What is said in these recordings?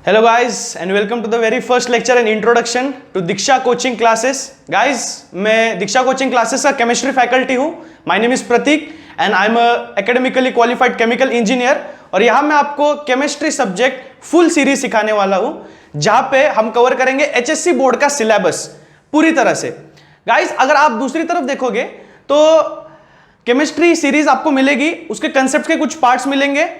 Hello guys and welcome to the very first lecture and introduction to Diksha coaching classes. Guys, मैं Diksha coaching classes का chemistry faculty हूँ. My name is Prateek and I am academically qualified chemical engineer और यहाँ मैं आपको chemistry subject full series सिखाने वाला हूँ जहाँ पे हम कवर करेंगे एचएससी बोर्ड का सिलेबस पूरी तरह से. गाइस, अगर आप दूसरी तरफ देखोगे तो केमिस्ट्री सीरीज आपको मिलेगी, उसके कंसेप्ट के कुछ पार्ट्स मिलेंगे,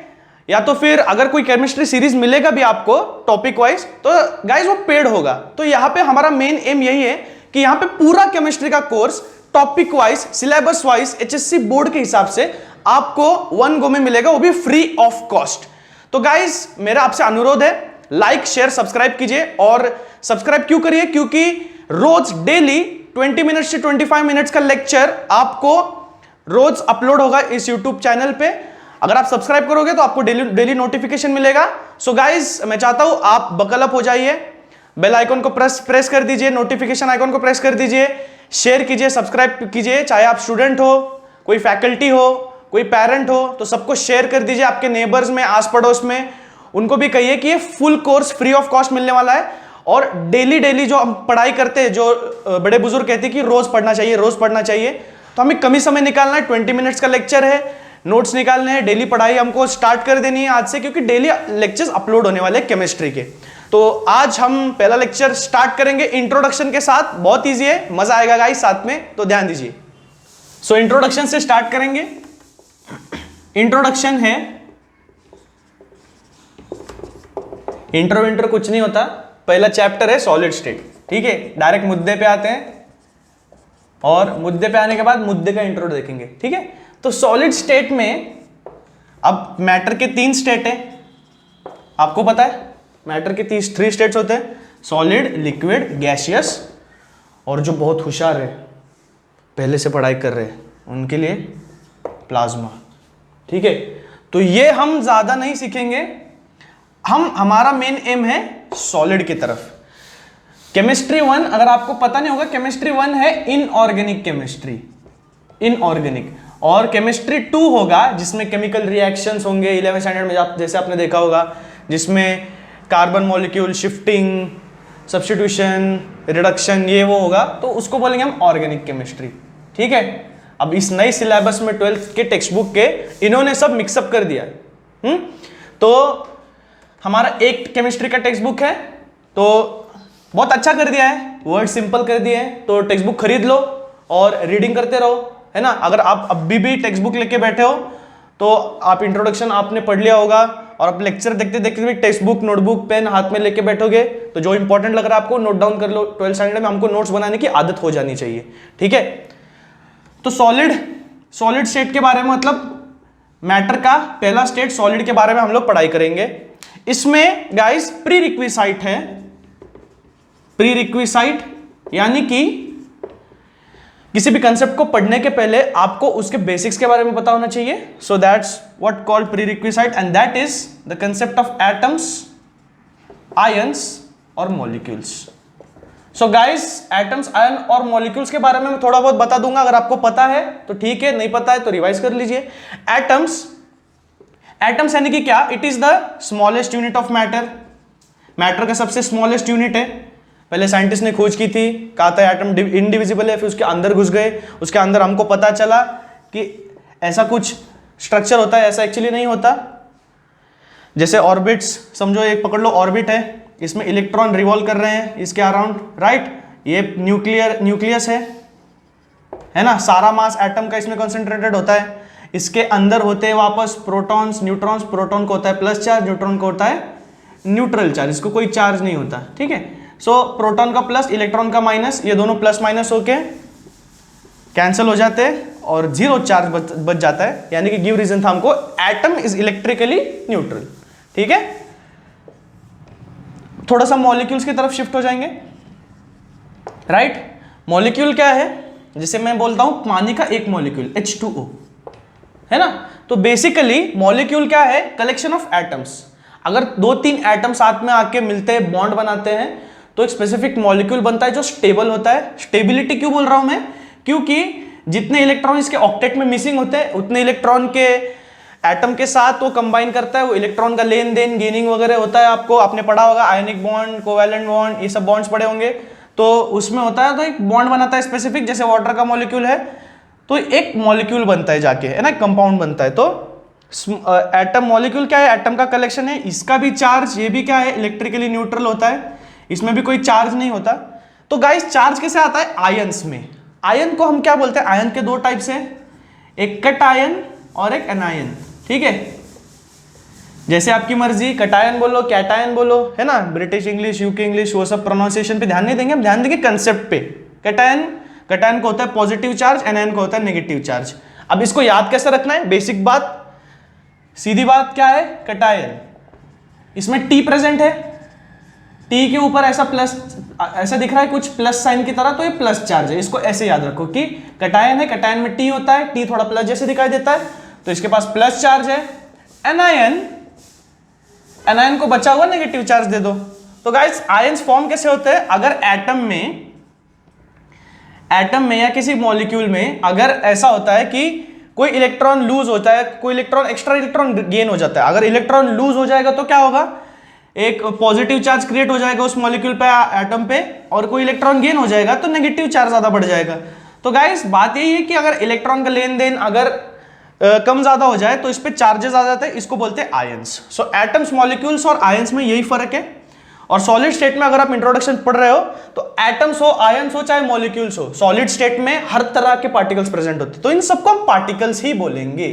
या तो फिर अगर कोई केमिस्ट्री सीरीज मिलेगा भी आपको टॉपिक वाइज तो गाइस वो पेड होगा. तो यहाँ पे हमारा मेन एम यही है कि यहाँ पे पूरा केमिस्ट्री का course topic wise syllabus wise HSC board के हिसाब से आपको वन गो में मिलेगा, वो भी फ्री ऑफ कॉस्ट. तो गाइस मेरा आपसे अनुरोध है, लाइक शेयर सब्सक्राइब कीजिए. और सब्सक्राइब क्यों करिए? क्योंकि रोज डेली 20 मिनट से 25 मिनट्स का लेक्चर आपको रोज अपलोड होगा इस यूट्यूब चैनल पे. अगर आप सब्सक्राइब करोगे तो आपको डेली नोटिफिकेशन मिलेगा. सो गाइस, मैं चाहता हूं आप बकल अप हो जाइए, बेल आइकन को प्रेस कर दीजिए, नोटिफिकेशन आइकन को प्रेस कर दीजिए, शेयर कीजिए, सब्सक्राइब कीजिए. चाहे आप स्टूडेंट हो, कोई फैकल्टी हो, कोई पेरेंट हो, तो सबको शेयर कर दीजिए. आपके नेबर्स में, आस पड़ोस में, उनको भी कहिए कि ये full course free of cost मिलने वाला है. और डेली जो हम पढ़ाई करते हैं, जो बड़े बुजुर्ग कहते हैं कि रोज पढ़ना चाहिए, तो हमें कम ही समय निकालना है. 20 मिनट्स का लेक्चर है, नोट्स निकालने हैं, डेली पढ़ाई हमको स्टार्ट कर देनी है आज से, क्योंकि डेली लेक्चर्स अपलोड होने वाले हैं केमिस्ट्री के. तो आज हम पहला लेक्चर स्टार्ट करेंगे इंट्रोडक्शन के साथ. बहुत इजी है, मजा आएगा गाइस साथ में, तो ध्यान दीजिए. सो इंट्रोडक्शन से स्टार्ट करेंगे. इंट्रोडक्शन है, इंट्रो कुछ नहीं होता. पहला चैप्टर है सॉलिड स्टेट. ठीक है, डायरेक्ट मुद्दे पे आते हैं और मुद्दे पे आने के बाद मुद्दे का इंट्रो देखेंगे. ठीक है, तो सॉलिड स्टेट में अब मैटर के 3 स्टेट हैं, आपको पता है. मैटर के 3 स्टेट्स होते हैं, सॉलिड, लिक्विड, गैसियस. और जो बहुत होशियार है, पहले से पढ़ाई कर रहे हैं, उनके लिए प्लाज्मा. ठीक है, तो ये हम ज्यादा नहीं सीखेंगे. हमारा मेन एम है सॉलिड की तरफ. केमिस्ट्री 1, अगर आपको पता नहीं होगा, केमिस्ट्री 1 है इनऑर्गेनिक केमिस्ट्री, इनऑर्गेनिक. और केमिस्ट्री 2 होगा जिसमें केमिकल रिएक्शंस होंगे 11th स्टैंडर्ड में, जैसे आपने देखा होगा, जिसमें carbon molecule shifting, substitution, reduction, ये वो होगा, तो उसको बोलेंगे हम ऑर्गेनिक केमिस्ट्री. ठीक है, अब इस नए सिलेबस में 12th के टेक्स्ट बुक के इन्होंने सब मिक्सअप कर दिया. तो हमारा एक केमिस्ट्री का टेक्स्ट बुक है, तो बहुत अच्छा कर दिया है, वर्ड सिंपल कर दिए हैं. तो टेक्स्ट बुक खरीद लो और रीडिंग करते रहो, है ना. अगर आप अभी भी टेक्स्ट बुक लेके बैठे हो तो आप इंट्रोडक्शन आपने पढ़ लिया होगा, और आप लेक्चर देखते देखते भी टेक्स्ट बुक, नोटबुक, पेन हाथ में लेके बैठोगे, तो जो इंपॉर्टेंट लग रहा है आपको नोट डाउन कर लो. 12th स्टैंडर्ड में हमको नोट्स बनाने की आदत हो जानी चाहिए. ठीक है, तो सॉलिड स्टेट के बारे में, मतलब मैटर का पहला स्टेट सॉलिड के बारे में हम लोग पढ़ाई करेंगे. इसमें गाइस प्री रिक्विसाइट है. प्री रिक्विसाइट यानी कि किसी भी कंसेप्ट को पढ़ने के पहले आपको उसके बेसिक्स के बारे में पता होना चाहिए. So that's what called prerequisite, and that is the concept of atoms, ions और molecules. So guys, atoms, ion और मॉलिक्यूल्स के बारे में मैं थोड़ा बहुत बता दूंगा. अगर आपको पता है तो ठीक है, नहीं पता है तो रिवाइज कर लीजिए. एटम्स यानी कि क्या? It is the smallest unit of matter. Matter का सबसे स्मॉलेस्ट यूनिट है. पहले साइंटिस्ट ने खोज की थी, कहा था एटम इनडिविजिबल है, फिर उसके अंदर घुस गए, उसके अंदर हमको पता चला कि ऐसा कुछ स्ट्रक्चर होता है. ऐसा एक्चुअली नहीं होता. जैसे ऑर्बिट्स समझो, एक पकड़ लो ऑर्बिट है, इसमें इलेक्ट्रॉन रिवॉल्व कर रहे हैं इसके अराउंड, राइट. ये न्यूक्लियस है ना. सारा मास एटम का इसमें कंसंट्रेटेड होता है. इसके अंदर होते हैं वापस प्रोटॉन्स, न्यूट्रॉन्स. प्रोटॉन को होता है प्लस चार्ज, न्यूट्रॉन को होता है न्यूट्रल चार्ज, इसको कोई चार्ज नहीं होता. ठीक है, सो प्रोटॉन का प्लस, इलेक्ट्रॉन का माइनस, ये दोनों प्लस माइनस होके कैंसिल हो जाते हैं और 0 चार्ज बच जाता है. यानी कि गिव रीजन था हमको, एटम इज इलेक्ट्रिकली न्यूट्रल. ठीक है, थोड़ा सा मॉलिक्यूल्स की तरफ शिफ्ट हो जाएंगे, राइट. मॉलिक्यूल क्या है? जैसे मैं बोलता हूं पानी का एक मॉलिक्यूल H2O, है ना. तो बेसिकली मॉलिक्यूल क्या है? Collection of atoms. अगर 2-3 एटम साथ में आके मिलते हैं, बॉन्ड बनाते हैं, तो एक स्पेसिफिक मॉलिक्यूल बनता है जो स्टेबल होता है. स्टेबिलिटी क्यों बोल रहा हूं मैं? क्योंकि जितने इलेक्ट्रॉन इसके ऑक्टेट में मिसिंग होते हैं, उतने इलेक्ट्रॉन के एटम के साथ वो कंबाइन करता है, वो इलेक्ट्रॉन का लेन देन गेनिंग वगैरह होता है, आपको आपने पढ़ा होगा आयनिक बॉन्ड, कोवैलेंट बॉन्ड, ये सब बॉन्ड्स पढ़े होंगे। तो उसमें होता है तो एक बॉन्ड बनाता है स्पेसिफिक, जैसे वाटर का मॉलिक्यूल है तो एक मॉलिक्यूल बनता है जाके, है ना, कंपाउंड बनता है। तो एटम मॉलिक्यूल क्या है, एटम का कलेक्शन है, इसका भी चार्ज, ये भी क्या है, इलेक्ट्रिकली न्यूट्रल होता है, इसमें भी कोई चार्ज नहीं होता। तो गाइस चार्ज कैसे आता है, आयंस में। आयन को हम क्या बोलते हैं, आयन के दो टाइप्स हैं, एक कट आयन और एक एनायन, ठीक है। जैसे आपकी मर्जी, कटायन बोलो, कैटायन बोलो, है ना, ब्रिटिश इंग्लिश, यूके इंग्लिश, वो सब प्रोनाउंसिएशन पे ध्यान नहीं देंगे, हम ध्यान देंगे कंसेप्ट पे। कटायन को होता है पॉजिटिव चार्ज, एनायन को होता है नेगेटिव चार्ज। अब इसको याद कैसे रखना है, बेसिक बात, सीधी बात, क्या है कटायन, इसमें टी प्रेजेंट है, टी के ऊपर ऐसा प्लस, ऐसा दिख रहा है कुछ प्लस साइन की तरह, तो ये प्लस चार्ज है। इसको ऐसे याद रखो कि कटायन है, कटायन में टी होता है, टी थोड़ा प्लस जैसे दिखाई देता है, तो इसके पास प्लस चार्ज है। एनायन को बचा हुआ नेगेटिव चार्ज दे दो। तो गाइस आयंस फॉर्म कैसे होते हैं, अगर एटम में या किसी मॉलिक्यूल में अगर ऐसा होता है कि कोई इलेक्ट्रॉन लूज होता है, कोई इलेक्ट्रॉन एक्स्ट्रा इलेक्ट्रॉन गेन हो जाता है, अगर इलेक्ट्रॉन लूज हो जाएगा तो क्या होगा, एक पॉजिटिव चार्ज क्रिएट हो जाएगा उस मॉलिक्यूल पे, एटम पे, और कोई इलेक्ट्रॉन गेन हो जाएगा तो नेगेटिव चार्ज ज्यादा बढ़ जाएगा। तो गाइस बात यही है कि अगर इलेक्ट्रॉन का लेन देन अगर कम ज्यादा हो जाए तो इस पे चार्जेस आ जाते हैं, इसको बोलते हैं आयंस। सो एटम्स, मॉलिक्यूल्स और आयंस में यही फर्क है। और सॉलिड स्टेट में अगर आप इंट्रोडक्शन पढ़ रहे हो तो एटम्स हो, आयंस हो, चाहे मॉलिक्यूल्स हो, सॉलिड स्टेट में हर तरह के पार्टिकल्स प्रेजेंट होते हैं, तो इन सबको हम पार्टिकल्स ही बोलेंगे,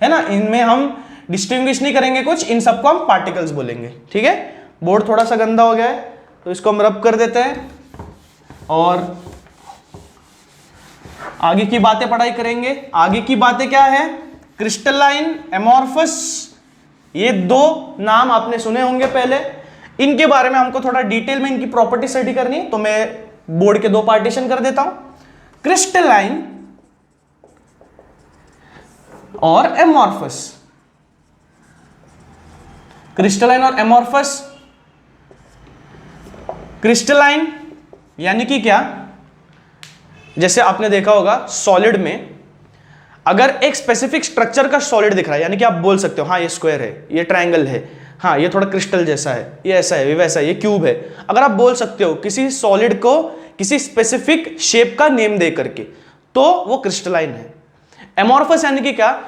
है ना, इनमें हम डिस्टिंग्विश नहीं करेंगे कुछ, इन सबको हम पार्टिकल्स बोलेंगे, ठीक है। बोर्ड थोड़ा सा गंदा हो गया है तो इसको हम रब कर देते हैं और आगे की बातें पढ़ाई करेंगे। आगे की बातें क्या है, क्रिस्टलाइन, एमॉर्फस, ये दो नाम आपने सुने होंगे पहले, इनके बारे में हमको थोड़ा डिटेल में इनकी प्रॉपर्टी स्टडी करनी है, तो मैं बोर्ड के दो पार्टीशन कर देता हूं, क्रिस्टलाइन और एमॉर्फस। क्रिस्टलाइन और एमॉर्फस। क्रिस्टलाइन यानी कि क्या, जैसे आपने देखा होगा सॉलिड में अगर एक स्पेसिफिक स्ट्रक्चर का सॉलिड दिख रहा है, यानी कि आप बोल सकते हो हाँ ये स्क्वायर है, ये ट्रायंगल है, हाँ ये थोड़ा क्रिस्टल जैसा है, ये ऐसा है, ये वैसा है, ये क्यूब है, अगर आप बोल सकते हो किसी सॉलिड को किसी स्पेसिफिक शेप का नेम दे करके, तो वो क्रिस्टलाइन है। एमॉर्फस यानी कि क्या,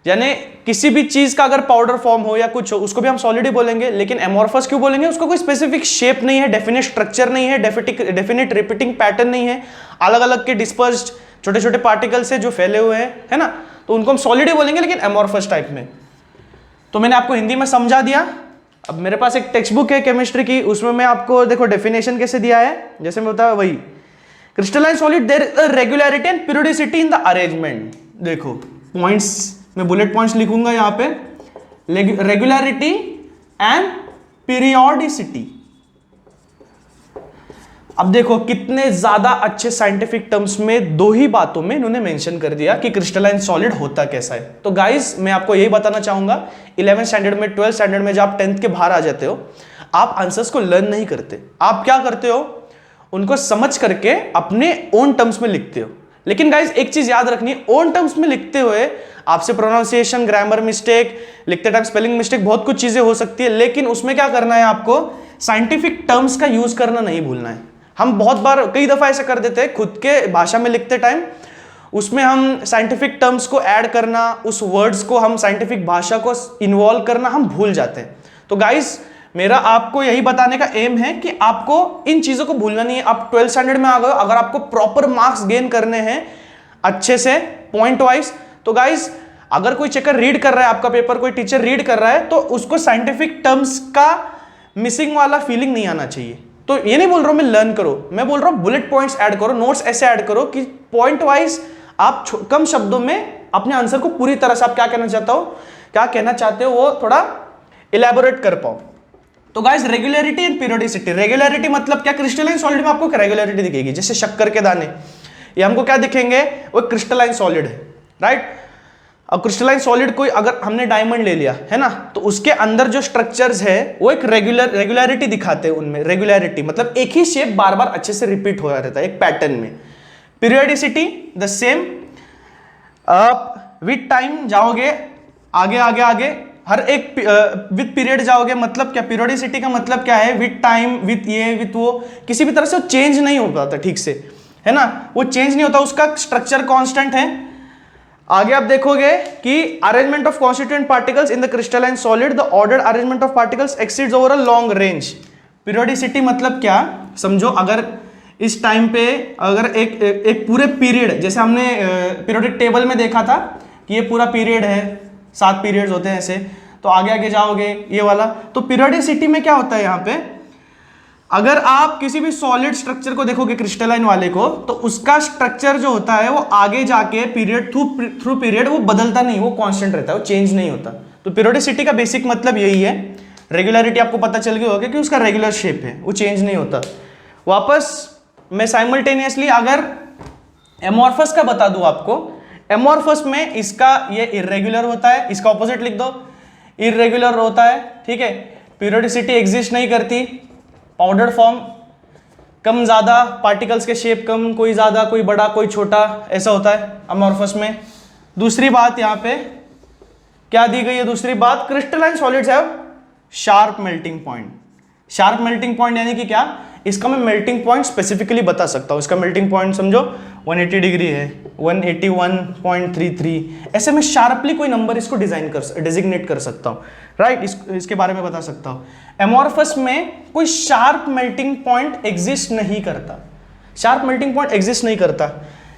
यानी किसी भी चीज का अगर पाउडर फॉर्म हो या कुछ हो उसको भी हम सॉलिड ही बोलेंगे, लेकिन एमॉर्फस क्यों बोलेंगे, उसको कोई स्पेसिफिक शेप नहीं है, डेफिनेट स्ट्रक्चर नहीं है, डेफिनेट रिपीटिंग पैटर्न नहीं है, अलग अलग के डिस्पर्स्ड छोटे छोटे पार्टिकल्स है जो फैले हुए हैं, है ना, तो उनको हम सॉलिड ही बोलेंगे, लेकिन एमॉर्फस टाइप में। तो मैंने आपको हिंदी में समझा दिया। अब मेरे पास एक टेक्स्ट बुक है केमिस्ट्री की, उसमें मैं आपको देखो डेफिनेशन कैसे दिया है, जैसे मैं बताया वही, crystalline solid there is a regularity and periodicity in the arrangement. देखो पॉइंट्स, मैं बुलेट पॉइंट्स लिखूंगा यहाँ पे, रेगुलरिटी एंड पीरियोडिसिटी। अब देखो कितने ज्यादा अच्छे साइंटिफिक टर्म्स में दो ही बातों में इन्होंने मेंशन कर दिया कि क्रिस्टलाइन सॉलिड होता कैसा है। तो गाइस मैं आपको यही बताना चाहूंगा, 11th स्टैंडर्ड में, 12th स्टैंडर्ड में जब आप 10th के बाहर आ जाते हो, आप आंसर्स को लर्न नहीं करते, आप क्या करते हो, उनको समझ करके अपने ओन टर्म्स में लिखते हो। लेकिन गाइस एक चीज याद रखनी है, ओन टर्म्स में लिखते हुए आपसे प्रोनाउंसिएशन, ग्रामर मिस्टेक, लिखते टाइम स्पेलिंग मिस्टेक, बहुत कुछ चीजें हो सकती है, लेकिन उसमें क्या करना है, आपको साइंटिफिक टर्म्स का यूज करना नहीं भूलना है। हम बहुत बार कई दफा ऐसा कर देते हैं, खुद के भाषा में लिखते टाइम उसमें हम साइंटिफिक टर्म्स को ऐड करना, उस वर्ड्स को हम साइंटिफिक भाषा को इन्वॉल्व करना हम भूल जाते हैं। तो गाइस मेरा आपको यही बताने का एम है कि आपको इन चीजों को भूलना नहीं है। आप 12th स्टैंडर्ड में आ गए, अगर आपको प्रॉपर मार्क्स गेन करने हैं अच्छे से पॉइंट वाइज, तो गाइस अगर कोई चेकर रीड कर रहा है आपका पेपर, कोई टीचर रीड कर रहा है, तो उसको साइंटिफिक टर्म्स का मिसिंग वाला फीलिंग नहीं आना चाहिए। तो ये नहीं बोल रहा हूं मैं लर्न करो, मैं बोल रहा हूं बुलेट पॉइंट्स ऐड करो, नोट्स ऐसे ऐड करो कि पॉइंट वाइज आप कम शब्दों में अपने आंसर को पूरी तरह से आप क्या कहना चाहते हो वो थोड़ा इलेबोरेट कर पाओ। तो guys regularity and periodicity, regularity मतलब क्या, क्रिस्टलाइन सॉलिड में आपको रेगुलरिटी दिखेगी, जैसे शक्कर के दाने, ये हमको क्या दिखेंगे, वो क्रिस्टलाइन सॉलिड है, राइट। अब क्रिस्टलाइन सॉलिड कोई अगर हमने डायमंड ले लिया है ना, तो उसके अंदर जो स्ट्रक्चर्स है वो एक रेगुलरिटी दिखाते हैं, उनमें रेगुलरिटी मतलब एक ही शेप बार बार अच्छे से रिपीट हो रहता है एक पैटर्न में। पीरियोडिसिटी द सेम, आप विद टाइम जाओगे आगे आगे आगे हर एक विथ पीरियड जाओगे, मतलब क्या पीरियोडिसिटी का मतलब क्या है, विथ टाइम, विथ ये, विथ वो, किसी भी तरह से वो चेंज नहीं हो पाता ठीक से, है ना, वो चेंज नहीं होता, उसका स्ट्रक्चर कांस्टेंट है। आगे आप देखोगे कि arrangement of constituent particles in the crystalline solid, the ordered arrangement of particles exceeds over a long range. Periodicity मतलब क्या, समझो अगर इस टाइम पे अगर एक पूरे पीरियड, जैसे हमने पीरियोडिक टेबल में देखा था कि ये पूरा पीरियड है, 7 पीरियड्स होते हैं ऐसे, तो आगे आगे जाओगे ये वाला, तो पीरियोडिसिटी में क्या होता है यहाँ पे, अगर आप किसी भी सॉलिड स्ट्रक्चर को देखोगे क्रिस्टलाइन वाले को, तो उसका स्ट्रक्चर जो होता है वो आगे जाके पीरियड थ्रू पीरियड वो बदलता नहीं, वो कांस्टेंट रहता है, वो चेंज नहीं होता। तो पीरियोडिसिटी का बेसिक मतलब यही है। रेगुलरिटी आपको पता चल गई होगी कि उसका रेगुलर शेप है, वो चेंज नहीं होता। वापस मैं साइमल्टेनियसली अगर एमॉर्फस का बता दूं आपको, एमॉर्फस में इसका ये इर्रेगुलर होता है, इसका ऑपोजिट लिख दो, इर्रेगुलर होता है, ठीक है। पीरियोडिसिटी एग्जिस्ट नहीं करती, पाउडर्ड फॉर्म, कम ज्यादा पार्टिकल्स के शेप कम, कोई ज्यादा कोई बड़ा कोई छोटा, ऐसा होता है अमॉर्फस में। दूसरी बात यहाँ पे क्या दी गई है, दूसरी बात, crystalline solids have sharp melting point. Sharp melting point यानी कि क्या, इसका मैं मेल्टिंग पॉइंट स्पेसिफिकली बता सकता हूँ। इसका मेल्टिंग पॉइंट समझो 180 डिग्री है, 181.33, ऐसे मैं शार्पली कोई नंबर इसको डिजिग्नेट कर सकता हूँ, राइट। इसके बारे में बता सकता हूँ। एमॉर्फस में कोई शार्प मेल्टिंग पॉइंट एग्जिस्ट नहीं करता, शार्प मेल्टिंग पॉइंट एग्जिस्ट नहीं करता।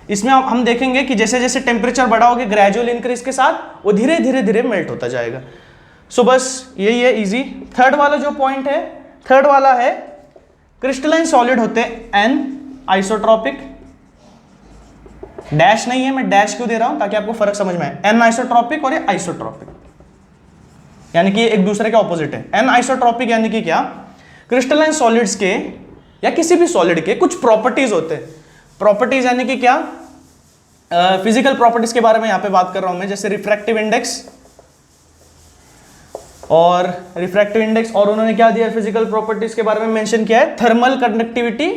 इसमें हम देखेंगे कि जैसे जैसे टेम्परेचर बढ़ा होगा, ग्रेजुअल इंक्रीज के साथ वो धीरे धीरे धीरे मेल्ट होता जाएगा। सो बस यही है, इजी। थर्ड वाला जो पॉइंट है, थर्ड वाला है क्रिस्टलाइन सॉलिड होते हैं एन आइसोट्रॉपिक, डैश नहीं है, मैं डैश क्यों दे रहा हूं ताकि आपको फर्क समझ में आए। एन आइसोट्रॉपिक और ये आइसोट्रॉपिक, यानी कि एक दूसरे के ऑपोजिट है। एन आइसोट्रॉपिक यानी कि क्या, क्रिस्टलाइन सॉलिड्स के या किसी भी सॉलिड के कुछ प्रॉपर्टीज होते हैं। प्रॉपर्टीज यानी कि क्या, फिजिकल प्रॉपर्टीज के बारे में यहां पे बात कर रहा हूं मैं, जैसे रिफ्रैक्टिव इंडेक्स और रिफ्रैक्टिव इंडेक्स, और उन्होंने क्या दिया फिजिकल प्रॉपर्टीज के बारे में मेंशन किया है, थर्मल कंडक्टिविटी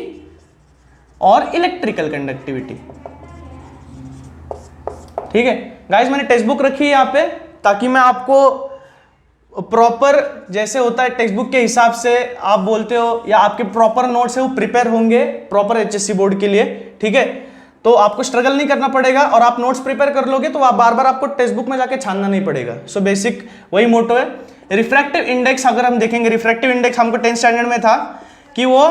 और इलेक्ट्रिकल कंडक्टिविटी, ठीक है गाइस। मैंने टेक्स्ट बुक रखी है यहाँ पे ताकि मैं आपको प्रॉपर, जैसे होता है टेक्स्ट बुक के हिसाब से आप बोलते हो या आपके प्रॉपर नोट्स है वो प्रिपेयर होंगे प्रॉपर एचएससी बोर्ड के लिए, ठीक है। तो आपको स्ट्रगल नहीं करना पड़ेगा और आप नोट्स प्रिपेयर कर लोगे तो आप बार बार आपको टेक्स्ट बुक में जाके छानना नहीं पड़ेगा। सो बेसिक वही मोटो है। रिफ्रैक्टिव इंडेक्स अगर हम देखेंगे, रिफ्रैक्टिव इंडेक्स हमको 10th स्टैंडर्ड में था कि वो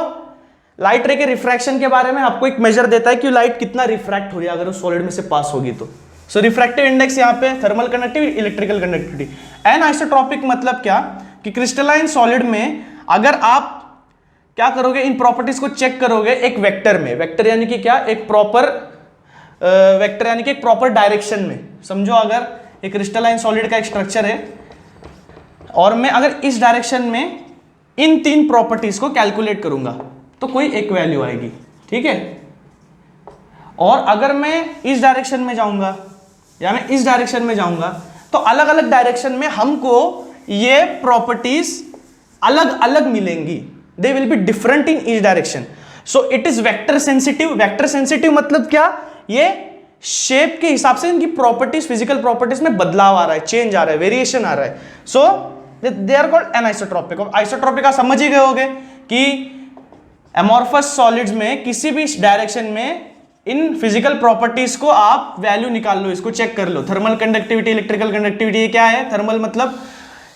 लाइट रे के रिफ्रैक्शन के बारे में आपको एक मेजर देता है कि लाइट कितना रिफ्रैक्ट हो रही है अगर उस सॉलिड में से पास होगी तो। सो रिफ्रैक्टिव इंडेक्स यहाँ पे thermal conductivity, electrical conductivity. An isotropic मतलब क्या कि क्रिस्टलाइन सॉलिड में अगर आप क्या करोगे, इन प्रॉपर्टीज को चेक करोगे एक वेक्टर में, वेक्टर यानी कि क्या, एक प्रॉपर वेक्टर यानी कि एक प्रॉपर डायरेक्शन में। समझो अगर एक क्रिस्टलाइन सॉलिड का एक स्ट्रक्चर है और मैं अगर इस डायरेक्शन में इन 3 प्रॉपर्टीज को कैलकुलेट करूंगा तो कोई एक वैल्यू आएगी, ठीक है। और अगर मैं इस डायरेक्शन में जाऊंगा या मैं इस डायरेक्शन में जाऊंगा तो अलग अलग डायरेक्शन में हमको ये प्रॉपर्टीज अलग अलग मिलेंगी, they will be different in each direction. So it is vector sensitive. Vector sensitive मतलब क्या, ये शेप के हिसाब से इनकी प्रॉपर्टीज, फिजिकल प्रॉपर्टीज में बदलाव आ रहा है, चेंज आ रहा है, वेरिएशन आ रहा है। सो दे आर कॉल्ड एनाइसोट्रॉपिक। और आइसोट्रॉपिक आप समझ ही गए होंगे कि एमॉर्फस सॉलिड्स में किसी भी डायरेक्शन में इन फिजिकल प्रॉपर्टीज को आप वैल्यू निकाल लो, इसको चेक कर लो। थर्मल कंडक्टिविटी, इलेक्ट्रिकल कंडक्टिविटी, ये क्या है, थर्मल मतलब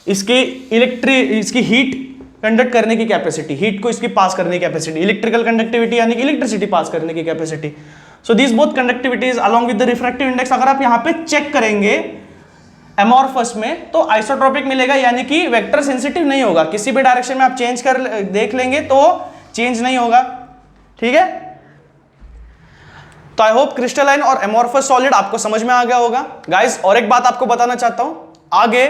इसकी हीट कंडक्ट करने की कैपेसिटी, हीट को इसकी पास करने की कैपेसिटी। इलेक्ट्रिकल कंडक्टिविटी यानी कि इलेक्ट्रिसिटी पास करने की capacity. So these both conductivities along with the refractive index अगर आप यहाँ पे चेक करेंगे एमॉर्फस में तो आइसोट्रॉपिक मिलेगा, यानी कि वेक्टर सेंसिटिव नहीं होगा। किसी भी डायरेक्शन में आप चेंज कर देख लेंगे तो चेंज नहीं होगा, ठीक है। तो आई होप क्रिस्टलाइन और एमॉर्फस सॉलिड आपको समझ में आ गया होगा गाइस। और एक बात आपको बताना चाहता हूं, आगे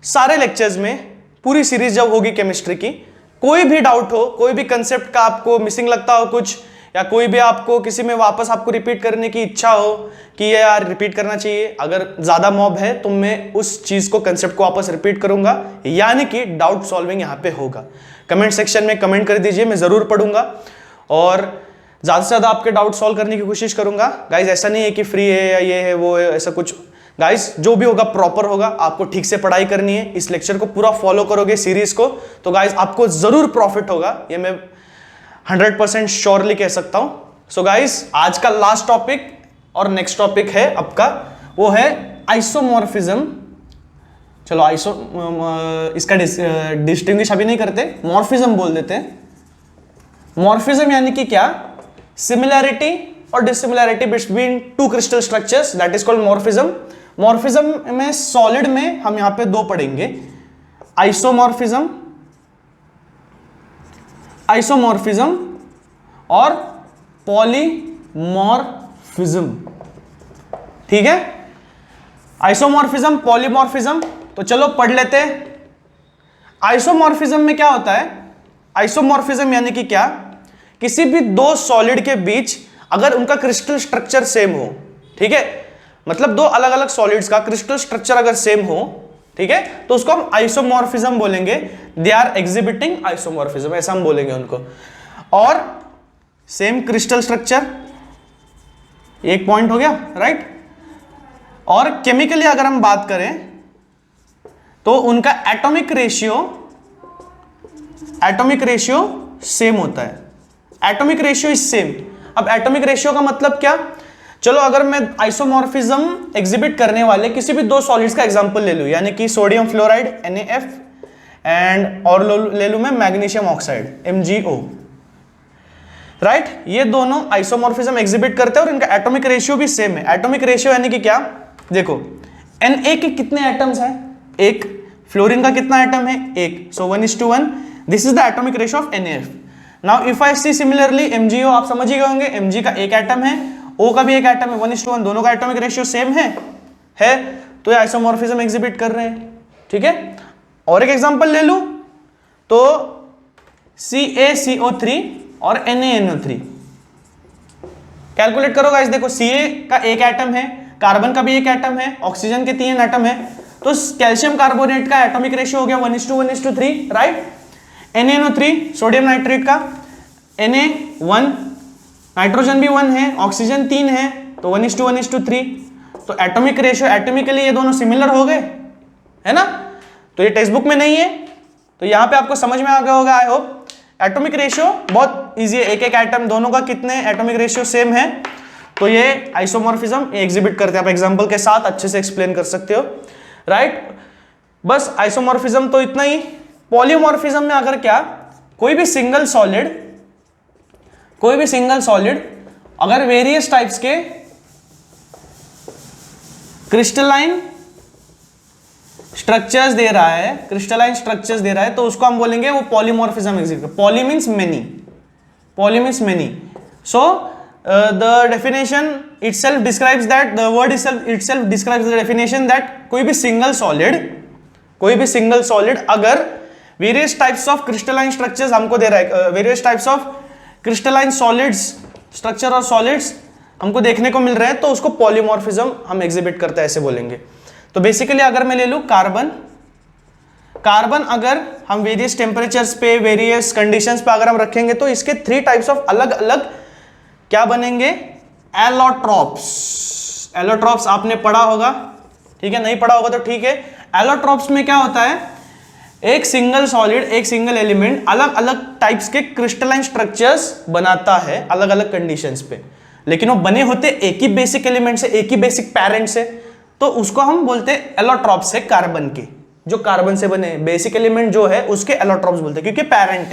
सारे लेक्चर्स में पूरी सीरीज जब होगी केमिस्ट्री की, कोई भी डाउट हो, कोई भी कंसेप्ट का आपको मिसिंग लगता हो कुछ, या कोई भी आपको किसी में वापस आपको रिपीट करने की इच्छा हो कि ये यार रिपीट करना चाहिए, अगर ज्यादा मॉब है तो मैं उस चीज को, कंसेप्ट को वापस रिपीट करूंगा, यानी कि डाउट सॉल्विंग यहां पे होगा। कमेंट सेक्शन में कमेंट कर दीजिए, मैं जरूर पढ़ूंगा और ज्यादा से ज्यादा आपके डाउट सॉल्व करने की कोशिश करूंगा गाइज। ऐसा नहीं है कि फ्री है या ये है वो है, ऐसा कुछ गाइस जो भी होगा प्रॉपर होगा, आपको ठीक से पढ़ाई करनी है, इस लेक्चर को पूरा फॉलो करोगे सीरीज को, तो गाइस आपको जरूर प्रॉफिट होगा, ये मैं 100% श्योरली कह सकता हूं। सो गाइस आज का लास्ट टॉपिक और नेक्स्ट टॉपिक है आपका, वो है आइसोमॉर्फिज्म। चलो इसका डिस्टिंग्विश अभी नहीं करते, मॉर्फिज्म बोल देते हैं। मॉर्फिज्म यानी कि क्या? सिमिलैरिटी और dissimilarity between two crystal structures, that is called morphism. Morphism में सॉलिड में हम यहां पे दो पढ़ेंगे, आइसोमॉर्फिज्म और पॉलीमॉर्फिज्म। ठीक है, आइसोमॉर्फिज्म, पॉलीमॉर्फिज्म। तो चलो पढ़ लेते हैं। आइसोमॉर्फिज्म में क्या होता है? आइसोमॉर्फिज्म यानी कि क्या? किसी भी दो सॉलिड के बीच अगर उनका क्रिस्टल स्ट्रक्चर सेम हो, ठीक है, मतलब दो अलग अलग सॉलिड्स का क्रिस्टल स्ट्रक्चर अगर सेम हो, ठीक है, तो उसको हम आइसोमॉर्फिज्म बोलेंगे। दे आर एग्जिबिटिंग आइसोमॉर्फिज्म, ऐसा हम बोलेंगे उनको। और सेम क्रिस्टल स्ट्रक्चर, एक पॉइंट हो गया, राइट। और केमिकली अगर हम बात करें तो उनका एटॉमिक रेशियो सेम होता है। Atomic ratio is same. अब एटॉमिक रेशियो का मतलब क्या? चलो अगर मैं आइसोमॉर्फिज्म एग्जिबिट करने वाले किसी भी दो सॉलिड्स का एग्जांपल ले लूं, यानी कि सोडियम फ्लोराइड NaF एंड और ले लूं मैं मैग्नीशियम ऑक्साइड MgO, राइट। ये दोनों आइसोमॉर्फिज्म एग्जिबिट करते हैं और इनका एटॉमिक रेशियो भी सेम है। एटॉमिक रेशियो यानी कि क्या? देखो Na के कितने एटम्स हैं? एक। फ्लोरीन का कितना एटम है? एक। So 1:1, this is the atomic ratio of NaF। Now if I see similarly MgO, आप समझ ही गए होंगे, Mg का एक एटम है, O का भी एक एटम है, 1:1, दोनों का एटॉमिक रेशियो सेम है तो ये आइसोमॉर्फिज्म एग्जिबिट कर रहे हैं, ठीक है। और एक एग्जांपल ले लूं तो CaCO3 और NaNO3, कैलकुलेट करो गाइस। देखो Ca का एक एटम है, कार्बन का भी एक एटम है, ऑक्सीजन के 3 एटम है, तो कैल्शियम कार्बोनेट का एटॉमिक रेशियो हो गया 1:1:3, राइट। NaNO3 सोडियम नाइट्रेट का Na1, नाइट्रोजन भी 1 है, ऑक्सीजन 3 है, तो 1:1:3। तो एटॉमिक रेशियो, एटॉमिकली ये दोनों सिमिलर हो गए, है ना। तो ये टेक्स्ट बुक में नहीं है, तो यहां पे आपको समझ में आ गया होगा, आई होप। एटॉमिक रेशियो बहुत इजी है, एक एक एटम, दोनों का कितने एटॉमिक रेशियो सेम है, तो ये आइसोमॉर्फिज्म एग्जिबिट करते हैं। आप एग्जांपल के साथ अच्छे से एक्सप्लेन कर सकते हो, राइट। बस आइसोमॉर्फिज्म तो इतना ही। पॉलीमॉर्फिज्म में अगर क्या, कोई भी सिंगल सॉलिड अगर वेरियस टाइप्स के क्रिस्टलाइन स्ट्रक्चर्स दे रहा है, तो उसको हम बोलेंगे वो polymorphism exhibit. Poly means many. So the definition itself describes that, the word itself describes the definition that कोई भी सिंगल सॉलिड अगर various types of crystalline structures हमको दे रहा है, various types of crystalline solids, structure और solids हमको देखने को मिल रहे हैं, तो उसको पॉलीमॉर्फिज्म हम एग्जिबिट करते हैं, ऐसे बोलेंगे। तो बेसिकली अगर मैं ले लूं कार्बन, अगर हम वेरियस टेम्परेचर्स पे, वेरियस कंडीशंस पे अगर हम रखेंगे, तो इसके 3 टाइप्स ऑफ अलग अलग क्या बनेंगे? एलोट्रॉप्स आपने पढ़ा होगा, ठीक है, नहीं पढ़ा होगा तो ठीक है। एलोट्रॉप्स में क्या होता है? एक सिंगल सॉलिड, एक सिंगल एलिमेंट अलग अलग टाइप्स के क्रिस्टलाइन स्ट्रक्चर्स बनाता है अलग अलग कंडीशंस पे, लेकिन वो बने होते एक ही बेसिक एलिमेंट से, एक ही बेसिक पैरेंट से, तो उसको हम बोलते हैं एलोट्रॉप्स है। कार्बन के, जो कार्बन से बने बेसिक एलिमेंट जो है उसके एलोट्रॉप्स बोलते हैं, क्योंकि पैरेंट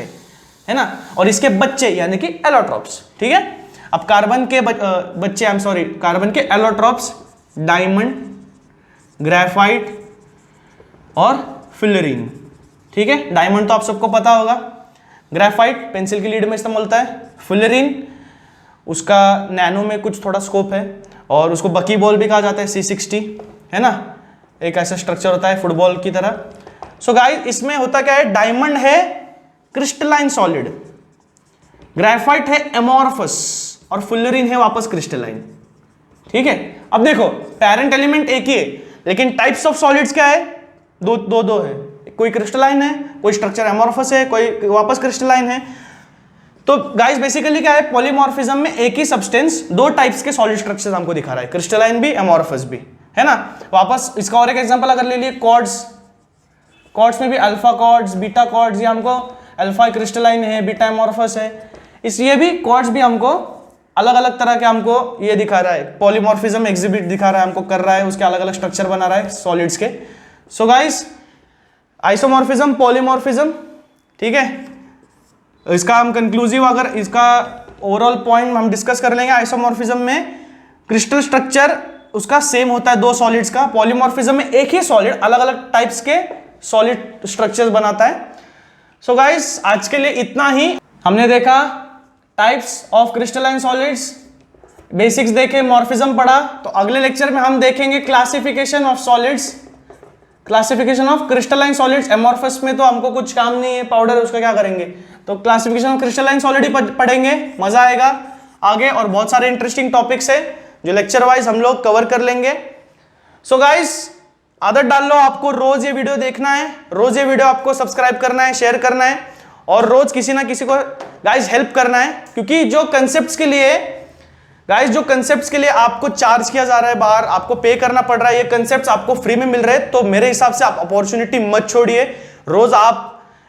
है ना, और इसके बच्चे यानी कि एलोट्रॉप्स, ठीक है। अब कार्बन के कार्बन के एलोट्रॉप्स डायमंड, ग्रेफाइट और फ्लोरीन, ठीक है। डायमंड तो आप सबको पता होगा, ग्रेफाइट पेंसिल की लीड में इस्तेमाल होता है, फ्लोरीन उसका नैनो में कुछ थोड़ा स्कोप है, और उसको बकी बॉल भी कहा जाता है, C60, है ना, एक ऐसा स्ट्रक्चर होता है फुटबॉल की तरह। सो गाइस इसमें होता क्या है? डायमंड है क्रिस्टलाइन सॉलिड, ग्रेफाइट है एमोर्फस, और फ्लोरीन है वापस क्रिस्टलाइन, ठीक है। अब देखो पेरेंट एलिमेंट एक ही है, लेकिन टाइप्स ऑफ सॉलिड्स क्या है? दो है, कोई क्रिस्टलाइन है, कोई स्ट्रक्चर एमोर्फस है, कोई वापस क्रिस्टलाइन है। तो गाइस बेसिकली क्या है? पॉलीमॉर्फिज्म में एक ही सब्सटेंस दो टाइप्स के सॉलिड स्ट्रक्चर्स हमको दिखा रहा है, क्रिस्टलाइन भी एमोर्फस भी, है ना। वापस इसका और एक एग्जांपल अगर ले लिए, कॉर्ड्स में भी अल्फा कॉर्ड्स, बीटा कॉर्ड्स, ये हमको अल्फा क्रिस्टलाइन है, बीटा एमॉर्फस है, इसलिए भी कॉर्ड्स भी हमको अलग अलग तरह के हमको ये दिखा रहा है, पॉलीमॉर्फिज्म एग्जिबिट दिखा रहा है, हमको कर रहा है, उसके अलग अलग स्ट्रक्चर बना रहा है सॉलिड्स के। सो गाइस, आइसोमॉर्फिज्म, पॉलीमॉर्फिज्म, ठीक है, इसका हम कंक्लूसिव अगर इसका ओवरऑल पॉइंट हम डिस्कस कर लेंगे। आइसोमॉर्फिज्म में क्रिस्टल स्ट्रक्चर उसका सेम होता है दो सॉलिड्स का, पॉलीमॉर्फिज्म में एक ही सॉलिड अलग अलग टाइप्स के सॉलिड स्ट्रक्चर्स बनाता है। सो गाइस, आज के लिए इतना ही। हमने देखा types of crystalline solids, basics देखे, मॉर्फिज्म पढ़ा। तो अगले लेक्चर में हम देखेंगे classification of solids, classification of crystalline solids. Amorphous में तो हमको कुछ काम नहीं है, पाउडर है, उसका क्या करेंगे, तो क्लासिफिकेशन ऑफ क्रिस्टलाइन सॉलिड ही पढ़ेंगे, मजा आएगा आगे। और बहुत सारे इंटरेस्टिंग टॉपिक्स है जो लेक्चर वाइज हम लोग कवर कर लेंगे। सो गाइस, आदत डाल लो, आपको रोज ये वीडियो देखना है, रोज ये वीडियो आपको सब्सक्राइब करना है, शेयर करना है, और रोज किसी ना किसी को गाइस हेल्प करना है। क्योंकि जो कंसेप्ट्स के लिए गाइस, जो कंसेप्ट्स के लिए आपको चार्ज किया जा रहा है, बाहर आपको पे करना पड़ रहा है, ये कंसेप्ट्स आपको फ्री में मिल रहे हैं, तो मेरे हिसाब से आप अपॉर्चुनिटी मत छोड़िए। रोज आप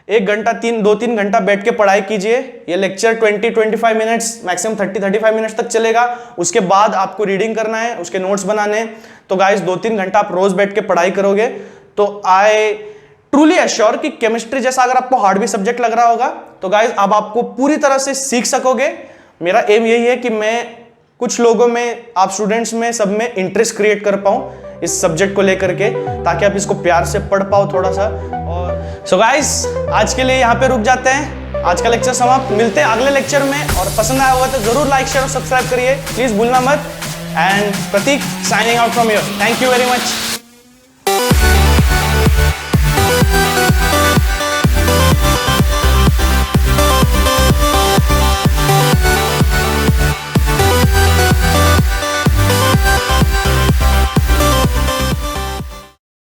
1 घंटा 2-3 घंटा बैठ के पढ़ाई कीजिए। ये लेक्चर 20-25 मिनट्स, मैक्सिमम 30-35 मिनट्स तक चलेगा। उसके बाद आपको रीडिंग करना है, उसके नोट्स बनाने हैं। तो गाइस 2-3 घंटा आप रोज बैठ के पढ़ाई करोगे तो आई ट्रूली एश्योर कि केमिस्ट्री जैसा अगर आपको हार्ड भी सब्जेक्ट लग रहा होगा तो गाइस अब आपको पूरी तरह से सीख सकोगे। मेरा एम यही है कि मैं कुछ लोगों में, आप स्टूडेंट्स में, सब में इंटरेस्ट क्रिएट कर पाऊं इस सब्जेक्ट को लेकर के, ताकि आप इसको प्यार से पढ़ पाओ थोड़ा सा। और सो गाइस, आज के लिए यहाँ पे रुक जाते हैं, आज का लेक्चर समाप्त। मिलते हैं अगले लेक्चर में, और पसंद आया होगा तो जरूर लाइक, शेयर और सब्सक्राइब करिए, प्लीज भूलना मत। And Prateek signing out from here, thank you very much.